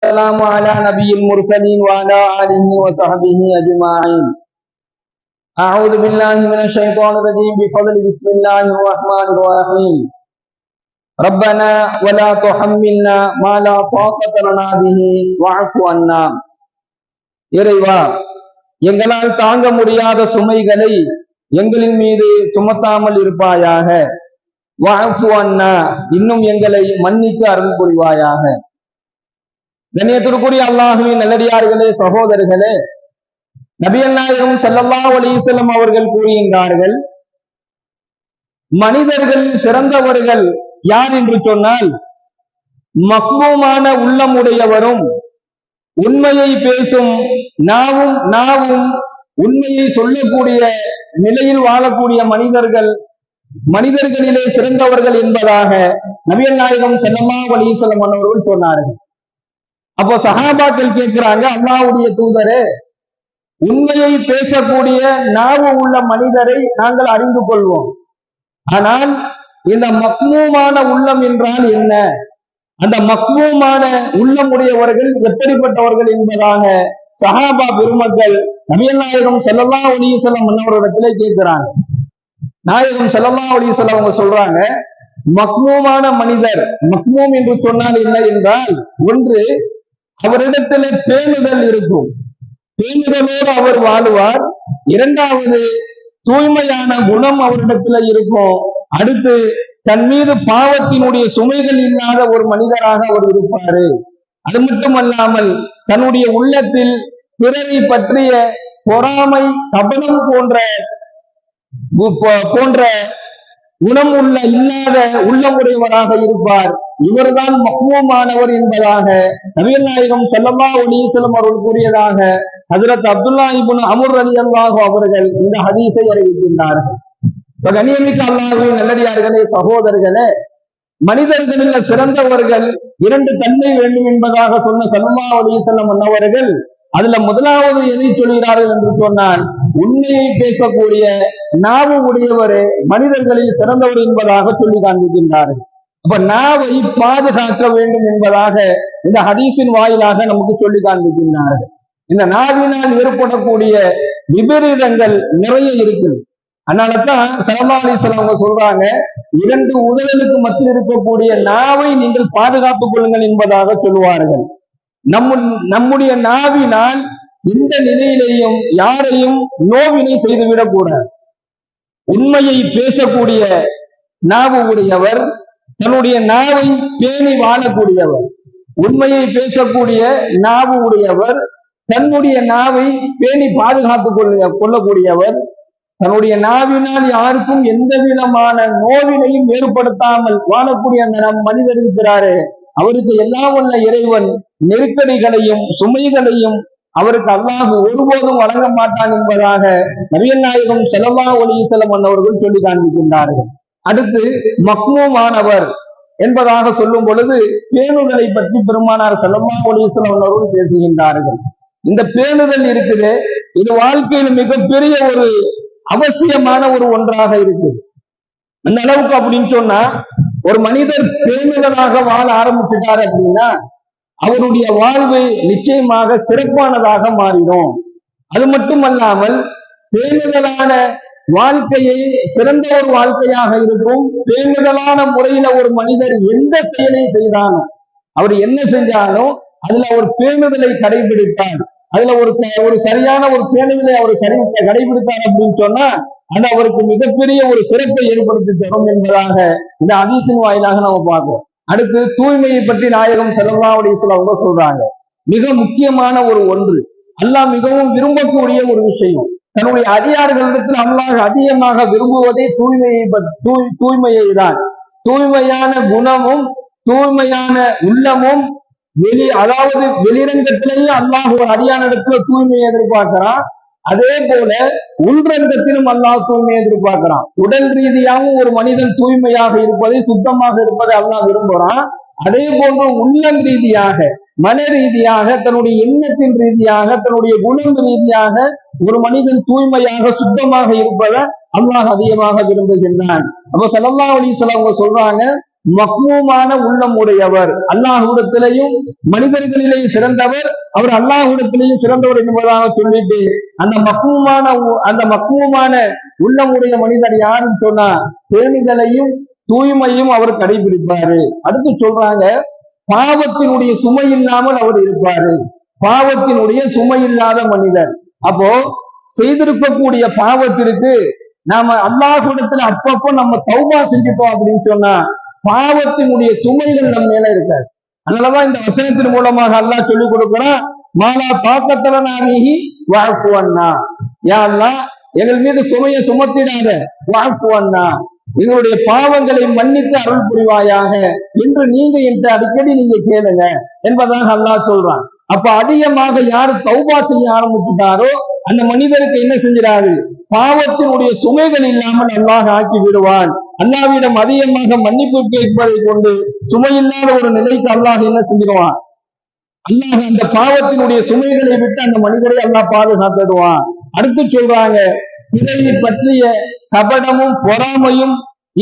السلام على نبي المرسلين وعلى آله وصحبه أجمعين. أعوذ بالله من الشيطان الرجيم بفضل بسم الله الرحمن الرحيم. ربنا ولا تحملنا ما لا طاقة لنا به واعف عنا. இறைவா, எங்களால் தாங்க முடியாத சுமைகளை எங்களின் மீது சுமத்தாமல் இருப்பாயாக. வஅஃபு அன்னா, இன்னும் எங்களை மன்னித்து அருள் புரிவாயாக. கண்ணியத்திற்குரிய அல்லாஹுவின் நல்லடியார்களே, சகோதரர்களே, நபிகள் நாயகம் ஸல்லல்லாஹு அலைஹி வஸல்லம் அவர்கள் கூறுகின்றார்கள், மனிதர்கள் சிறந்தவர்கள் யார் என்று சொன்னால், மக்பூமான உள்ளம் உடையவரும் உண்மையை பேசும் நாவும் உண்மையை சொல்லக்கூடிய நிலையில் வாழக்கூடிய மனிதர்களிலே சிறந்தவர்கள் என்பதாக நபிகள் நாயகம் ஸல்லல்லாஹு அலைஹி வஸல்லம் அவர்கள் சொன்னார்கள். அப்போ சஹாபாக்கள் கேட்கிறாங்க, அல்லாஹ்வுடைய தூதரே, உண்மையை பேசக்கூடிய நாவு உள்ள மனிதரை நாங்கள் அறிந்து கொள்வோம். ஆனால் இந்த மக்மூமான உள்ளம் என்றால் என்ன? அந்த மக்மூமான உள்ளம் உடையவர்கள் எப்படிப்பட்டவர்கள் என்பதாக சஹாபா பெருமக்கள் நபிகள் நாயகம் ஸல்லல்லாஹு அலைஹி வஸல்லம் அவர்களிடத்திலே கேட்கிறாங்க. நாயகம் ஸல்லல்லாஹு அலைஹி வஸல்லம் அவங்க சொல்றாங்க, மக்மூமான மனிதர், மக்மூம் என்று சொன்னால் என்ன என்றால், ஒன்று அவரிடத்துல பேணுதல் இருக்கும், பேணுதலோடு அவர் வாழுவார். இரண்டாவது, தூய்மையான குணம் அவரிடத்துல இருக்கும். அடுத்து, தன் மீது பாவத்தினுடைய சுமைகள் இல்லாத ஒரு மனிதராக அவர் இருப்பாரு. அது மட்டுமல்லாமல் தன்னுடைய உள்ளத்தில் பிறரை பற்றிய பொறாமை, கபடம் போன்ற குணம் இல்லாத உள்ளமுடையவராக இருப்பார். இவர்தான் மக்மூமானவர் என்பதாக நபிகள் நாயகம் ஸல்லல்லாஹு அலைஹி வஸல்லம் அவர்கள் கூறியதாக ஹஜ்ரத் அப்துல்லாஹ் இப்னு அம்ர் ரலியல்லாஹு அவர்கள் இந்த ஹதீஸை அறிவிக்கின்றார்கள். கண்ணியமிக்க அல்லாஹ்வின் நல்லடியார்களே, சகோதரர்களே, மனிதர்களில் சிறந்தவர்கள் இரண்டு தன்மை வேண்டும் என்பதாக சொன்ன ஸல்லல்லாஹு அலைஹி வஸல்லம் அவர்கள் அதுல முதலாவது எதை சொல்கிறார்கள் என்று சொன்னால், உண்மையை பேசக்கூடிய நாவு உடையவரே மனிதர்களில் சிறந்தவர் என்பதாக சொல்லி காண்பிக்கின்றார்கள். அப்ப நாவை பாதுகாக்க வேண்டும் என்பதாக இந்த ஹதீஸின் வாயிலாக நமக்கு சொல்லி காண்பிக்கின்றார்கள். இந்த நாவினால் ஏற்படக்கூடிய விபரீதங்கள் நிறைய இருக்குது. அதனாலதான் ஸல்லல்லாஹு அலைஹி வஸல்லம் அவங்க சொல்றாங்க, இரண்டு உடலுக்கு மத்தியில் இருக்கக்கூடிய நாவை நீங்கள் பாதுகாத்துக் கொள்ளுங்கள் என்பதாக சொல்லுவார்கள். நம்முடைய நாவினால் எந்த நிலையிலேயும் யாரையும் நோவினை செய்துவிடக் கூடாது. உண்மையை பேசக்கூடிய நாவு உடையவர் தன்னுடைய நாவை பேணி வாழக்கூடியவர். உண்மையை பேசக்கூடிய நாவு உடையவர் தன்னுடைய நாவை பேணி பாதுகாத்துக் கொள்ளக்கூடியவர். தன்னுடைய நாவினால் யாருக்கும் எந்த விதமான நோவினையும் ஏற்படுத்தாமல் வாழக்கூடிய அந்த மனிதர் இருக்கிறாரு, அவருக்கு எல்லாம் உள்ள இறைவன் நெருக்கடிகளையும் சுமைகளையும் அவருக்கு அல்லாஹ் ஒருபோதும் வழங்க மாட்டான் என்பதாக நபிகள் நாயகம் ஸல்லல்லாஹு அலைஹி வஸல்லம் அவர்கள் சொல்லி காண்பிக்கின்றார்கள். அடுத்து, மக்மூமானவர் என்பதாக சொல்லும் பொழுது பேணுதலை பற்றி பெருமானார் ஸல்லல்லாஹு அலைஹி வஸல்லம் அவர்கள் பேசுகின்றார்கள். இந்த பேணுதல் இருக்குது, இது வாழ்க்கையில் மிகப்பெரிய ஒரு அவசியமான ஒரு ஒன்றாக இருக்கு. அந்த அளவுக்கு அப்படின்னு சொன்னா, ஒரு மனிதர் பேணுதலாக வாழ ஆரம்பிச்சுட்டார் அப்படின்னா அவருடைய வாழ்வு நிச்சயமாக சிறப்பானதாக மாறிடும். அது மட்டுமல்லாமல் பேணுதலான வாழ்க்கையை சிறந்த ஒரு வாழ்க்கையாக இருக்கும். பேணுதலான முறையில ஒரு மனிதர் எந்த செயலை செய்தாலும், அவர் என்ன செஞ்சாலும் அதுல ஒரு பேணுதலை கடைபிடித்தார், அதுல ஒரு சரியான ஒரு பேணுதலை அவர் கடைபிடித்தார் அப்படின்னு சொன்னா அது அவருக்கு மிகப்பெரிய ஒரு சிறப்பை ஏற்படுத்தி தரும் என்பதாக இந்த ஹதீஸின் வாயிலாக நம்ம பார்க்கிறோம். அடுத்து, தூய்மையை பற்றி நாயகம் ஸல்லல்லாஹு அலைஹி வஸல்லம் சொல்றாங்க, மிக முக்கியமான ஒரு ஒன்று, அல்லாஹ் மிகவும் விரும்பக்கூடிய ஒரு விஷயம். தன்னுடைய அடியார்களிடத்தில் அல்லாஹ் அதிகமாக விரும்புவதே தூய்மையை தான். தூய்மையான குணமும் தூய்மையான உள்ளமும் அதாவது வெளிரங்கத்திலேயே அல்லாஹ் ஒரு அடியானிடத்துல தூய்மையை எதிர்பார்க்கிறான். அதே போல உள்ரங்கத்திலும் அல்லாஹ் தூய்மையை எதிர்பார்க்கிறான். உடல் ரீதியாகவும் ஒரு மனிதன் தூய்மையாக இருப்பதை, சுத்தமாக இருப்பதை அல்லாஹ் விரும்புகிறான். அதே போன்று உள்ளம் ரீதியாக, மன ரீதியாக, தன்னுடைய எண்ணத்தின் ரீதியாக, தன்னுடைய குணம் ரீதியாக ஒரு மனிதன் தூய்மையாக சுத்தமாக இருப்பதை அல்லாஹ் அதிகமாக விரும்புகின்றான். அப்ப ஸல்லல்லாஹு அலைஹி வஸல்லம் சொல்றாங்க, மக்மூமான உள்ளம் உடையவர், அல்லாஹ்விடத்திலேயும் மனிதர்களிலேயும் சிறந்தவர், அவர் அல்லாஹ்விடத்திலேயும் சிறந்தவர் என்பதாக சொல்லிட்டு அந்த மக்மூமான உள்ளம் உடைய மனிதர் யாருன்னு சொன்னா பேணுதலையும் தூய்மையும் அவர் கடைபிடிப்பாரு. அடுத்து சொல்றாங்க, பாவத்தினுடைய சுமை இல்லாமல் அவர் இருப்பாரு. பாவத்தினுடைய சுமை இல்லாத மனிதர். அப்போ செய்திருக்கக்கூடிய பாவத்திற்கு நாம அல்லாஹ்விடத்துல அப்பப்போ நம்ம தௌபா செஞ்சுட்டோம் அப்படின்னு சொன்னா பாவத்தினுடைய சுமைகள் நம்ம மேல இருக்காது. அதனாலதான் இந்த வசனத்தின் மூலமாக அல்லாஹ் சொல்லிக் கொடுக்கிறான், மாலா தாக்கத்தலனாமிஹி வஅஃபு அன்னா, யா அல்லாஹ் எங்கள் மீது சுமையை சுமத்திடாத, வஅஃபு அன்னா எங்களுடைய பாவங்களை மன்னித்து அருள் புரிவாயாக என்று நீங்க என்ற அடிக்கடி நீங்க கேளுங்க என்பதாக அல்லாஹ் சொல்றான். அப்ப அதிகமாக யாரு தௌபா செய்ய ஆரம்பிச்சுட்டாரோ அந்த மனிதருக்கு என்ன செஞ்சிடாது, பாவத்தினுடைய சுமைகள் இல்லாமல் அல்லாஹ் ஆக்கி விடுவான். அல்லாஹ்விடம் அதிகமாக மன்னிப்பு கேட்பதை கொண்டு சுமையில்லாத ஒரு நிலைக்கு அல்லாஹ் என்ன செஞ்சிடுவான், அல்லாஹ் அந்த பாவத்தினுடைய சுமைகளை விட்டு அந்த மனிதரை அல்லாஹ் பாதுகாத்துடுவான். அடுத்து சொல்றாங்க, பிறரை பற்றிய கபடமும் பொறாமையும்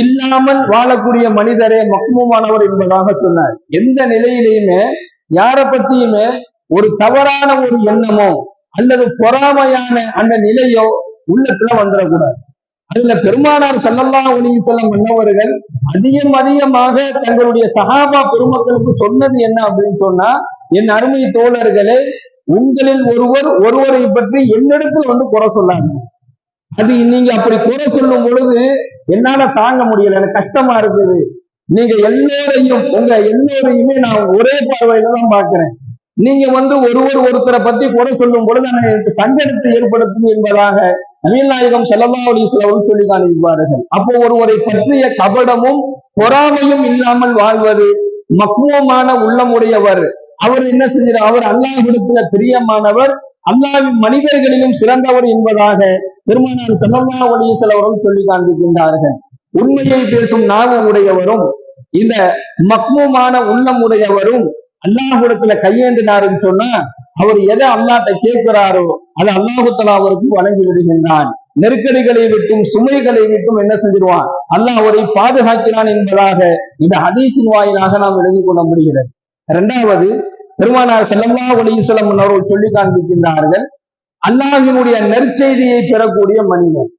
இல்லாமல் வாழக்கூடிய மனிதரே மக்மூமானவர் என்பதாக சொன்னார். எந்த நிலையிலையுமே யாரை பற்றியுமே ஒரு தவறான ஒரு எண்ணமோ அல்லது பொறாமையான அந்த நிலையோ உள்ளத்துல வந்துடக்கூடாது. அதுல பெருமானார் ஸல்லல்லாஹு அலைஹி வஸல்லம் மன்னவர்கள் அதிகமாக தங்களுடைய சஹாபா பெருமக்களுக்கு சொன்னது என்ன அப்படின்னு சொன்னா, என் அருமை தோழர்களே, உங்களில் ஒருவரை பற்றி என்னிடத்தில் வந்து குறை சொல்லாங்க. அது நீங்க அப்படி குறை சொல்லும் பொழுது என்னால தாங்க முடியல, எனக்கு கஷ்டமா இருக்குது. நீங்க உங்க எல்லோரையுமே நான் ஒரே பார்வையில தான் பாக்குறேன். நீங்க ஒருத்தரை பத்தி குறை சொல்லும் பொழுது எனக்கு சங்கடத்தை ஏற்படுத்தும் என்பதாக நபிகள் நாயகம் ஸல்லல்லாஹு அலைஹி வஸல்லம் சொல்லி காண்பிப்பார்கள். அப்போ ஒருவரை பற்றிய கபடமும் பொறாமையும் இல்லாமல் வாழ்வது மக்மூமான உள்ளமுடையவர். அவர் என்ன செஞ்சார், அவர் அல்லாஹ்விடத்துல பிரியமானவர், அல்லாஹ்வின் மனிதர்களிலும் சிறந்தவர் என்பதாக பெருமானார் ஸல்லல்லாஹு அலைஹி வஸல்லம் அவர்கள் சொல்லி காண்பிக்கின்றார்கள். உண்மையை பேசும் நாவு உடையவரும் இந்த மக்மூமான உள்ளம் உடையவரும் அல்லாஹ்விடத்துல கையேந்தினாருன்னு சொன்னா அவர் எதை அல்லாஹ்ட்ட கேட்கிறாரோ அதை அல்லாஹு தஆலா அவருக்கு வழங்கி விடுகின்றான். நெருக்கடிகளை விட்டும் சுமைகளை விட்டும் என்ன செஞ்சிருவான், அல்லாஹ் அவரை பாதுகாக்கிறான் என்பதாக இந்த ஹதீஸின் வாயிலாக நாம் விளங்கிக் கொள்ள முடிகிறது. இரண்டாவது, பெருமானார் ஸல்லல்லாஹு அலைஹி வஸல்லம் அவர்கள் சொல்லி காண்பிக்கின்றார்கள், அல்லாஹ்வினுடைய நற்செய்தியை பெறக்கூடிய மனிதர்.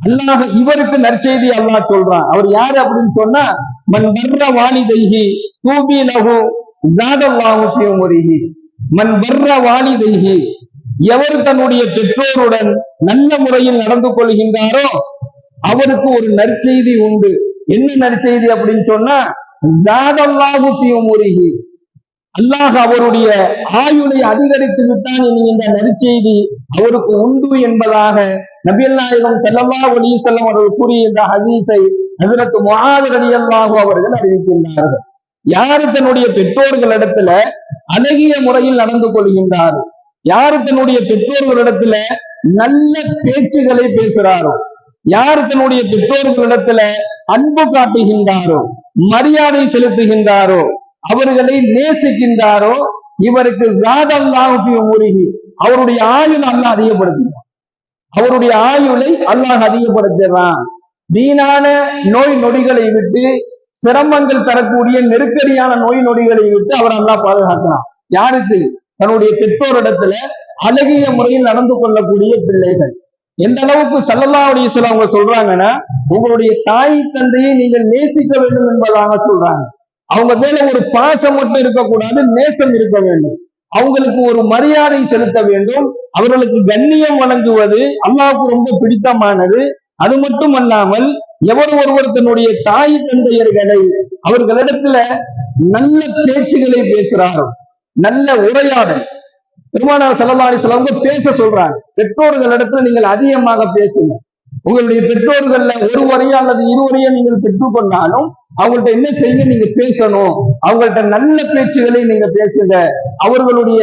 அல்லாஹ் இவருக்கு நற்செய்தி அல்லாஹ் சொல்றான். அவர் யாரு அப்படின்னு சொன்னா, மன் பர்ர வாலிதைஹி தூபி லஹு ஸாதல்லாஹு ஃபீ உம்ரிஹி. மன் பர்ர வாலிதைஹி, எவர் தன்னுடைய பெற்றோருடன் நல்ல முறையில் நடந்து கொள்கின்றாரோ அவருக்கு ஒரு நற்செய்தி உண்டு. என்ன நற்செய்தி அப்படின்னு சொன்னா, ஸாதல்லாஹு ஃபீ உம்ரிஹி, அல்லாஹ் அவருடைய ஆயுளை அதிகரித்து விட்டான் என்கின்ற நற்செய்தி அவருக்கு உண்டு என்பதாக நபிகள் நாயகம் ஸல்லல்லாஹு அலைஹி வஸல்லம் அவர்கள் கூறிய இந்த ஹதீஸை ஹஜ்ரத் முஆத் ரலியல்லாஹு அவர்கள் அறிவிக்கின்றார்கள். யாரு தன்னுடைய பெற்றோர்களிடத்துல அழகிய முறையில் நடந்து கொள்கின்றாரோ, யாரு தன்னுடைய பெற்றோர்களிடத்துல நல்ல பேச்சுகளை பேசுறாரோ, யாரு தன்னுடைய பெற்றோர்களிடத்துல அன்பு காட்டுகின்றாரோ, மரியாதை செலுத்துகின்றாரோ, அவர்களை நேசிக்கின்றாரோ, இவருக்கு ஸாதல்லாஹு ஃபீ உம்ரிஹி, அவருடைய ஆயுள் அல்லாஹ் அதிகப்படுத்துகிறான். அவருடைய ஆயுளை அல்லாஹ் அதிகப்படுத்துகிறான். வீணான நோய் நொடிகளை விட்டு, சிரமங்கள் தரக்கூடிய நெருக்கடியான நோய் நொடிகளை விட்டு அவர் அல்லாஹ் பாதுகாக்கிறான். யாருக்கு? தன்னுடைய பெற்றோரிடத்துல அழகிய முறையில் நடந்து கொள்ளக்கூடிய பிள்ளைகள். எந்த அளவுக்கு ஸல்லல்லாஹு அலைஹி வஸல்லம் அவங்க சொல்றாங்கன்னா, உங்களுடைய தாய் தந்தையை நீங்கள் நேசிக்க வேண்டும் என்பதாக சொல்றாங்க. அவங்க மேல ஒரு பாசம் மட்டும் இருக்கக்கூடாது, நேசம் இருக்க வேண்டும். அவங்களுக்கு ஒரு மரியாதை செலுத்த வேண்டும். அவர்களுக்கு கண்ணியம் வழங்குவது அல்லாஹ்வுக்கு ரொம்ப பிடித்தமானது. அது மட்டும் அல்லாமல் ஒருவர் தன்னுடைய தாய் தந்தையர்களை அவர்களிடத்துல நல்ல பேச்சுகளை பேசுறாரோ, நல்ல உரையாடல், பெருமானார் ஸல்லல்லாஹு அலைஹி வஸல்லம் பேச சொல்றாங்க. பெற்றோர்களிடத்துல நீங்கள் அதிகமாக பேசுங்க. உங்களுடைய பெற்றோர்கள்ல ஒருவரையோ அல்லது இருவரையோ நீங்கள் பெற்றுக்கொண்டாலும் அவங்கள்ட்ட என்ன செய்ய, நீங்க பேசணும். அவங்கள்ட்ட நல்ல பேச்சுகளை நீங்க பேசுங்க. அவர்களுடைய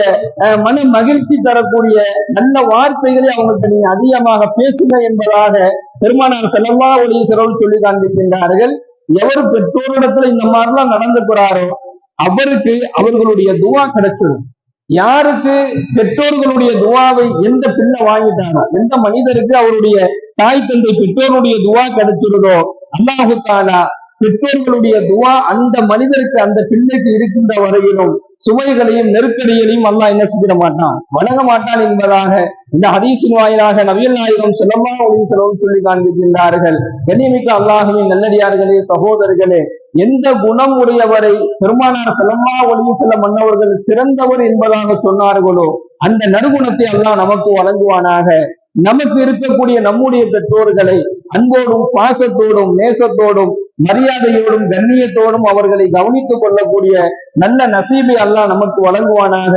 மன மகிழ்ச்சி தரக்கூடிய நல்ல வார்த்தைகளை அவங்கள்ட்ட நீங்க அதிகமாக பேசுங்க என்பதாக பெருமானார் ஸல்லல்லாஹு அலைஹி வஸல்லம் சொல்லி காண்பிக்கின்றார்கள். எவர் பெற்றோரிடத்துல இந்த மாதிரிலாம் நடந்துக்கிறாரோ அவருக்கு அவர்களுடைய துவா கிடைச்சிடும். யாருக்கு பெற்றோர்களுடைய துவாவை எந்த பிள்ளை வாங்கிட்டாரோ, எந்த மனிதருக்கு அவருடைய தாய் தந்தை பெற்றோருடைய துவா கிடைச்சிருதோ, அல்லாஹு தஆலா பெற்றோர்களுடைய துவா அந்த மனிதருக்கு, அந்த பிள்ளைக்கு இருக்கின்ற வரையிலும் சுமைகளையும் நெருக்கடிகளையும் அல்லாஹ் என்ன செஞ்சிட மாட்டான், வழங்க மாட்டான் என்பதாக இந்த ஹதீஸின் வாயிலாக நபிகள் நாயகம் ஸல்லல்லாஹு அலைஹி வஸல்லம் சொல்லி காண்பிக்கின்றார்கள். கண்ணியமிக்க அல்லாஹ்வின் நல்லடியார்களே, சகோதரர்களே, எந்த குணம் உடையவரை பெருமானார் ஸல்லல்லாஹு அலைஹி வஸல்லம் மன்னவர்கள் சிறந்தவர் என்பதாக சொன்னார்களோ அந்த நற்குணத்தை அல்லாஹ் நமக்கு வழங்குவானாக. நமக்கு இருக்கக்கூடிய நம்முடைய பெற்றோர்களை அன்போடும் பாசத்தோடும் நேசத்தோடும் மரியாதையோடும் கண்ணியத்தோடும் அவர்களை கவனித்துக் கொள்ளக்கூடிய நல்ல நசீபை அல்லாஹ் நமக்கு வழங்குவானாக.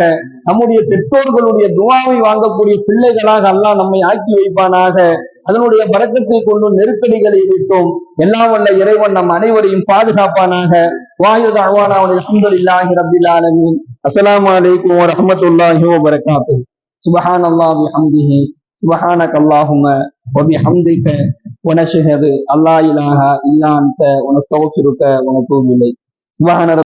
நம்முடைய பெற்றோர்களுடைய துவாவை வாங்கக்கூடிய பிள்ளைகளாக அல்லாஹ் நம்மை ஆக்கி வைப்பானாக. அதனுடைய பரக்கத்தை கொண்டு நெருக்கடிகளை விட்டோம் எல்லாம் வல்ல இறைவன் நம் அனைவரையும் பாதுகாப்பானாக. வாஹிரு அவானா அல்ஹம்துலில்லாஹி ரப்பில் ஆலமீன். அஸ்ஸலாமு அலைக்கும் வரஹ்மத்துல்லாஹி வபரகாத்துஹு. சுப்ஹானல்லாஹி வபிஹம்திஹி சுப்ஹானக அல்லாஹும்ம வபிஹம்திக வனஷ்ஹது அல்லா இலாஹா இல்லா அன்த வனஸ்தக்ஃபிருக வனதூபு இலைக். சுப்ஹான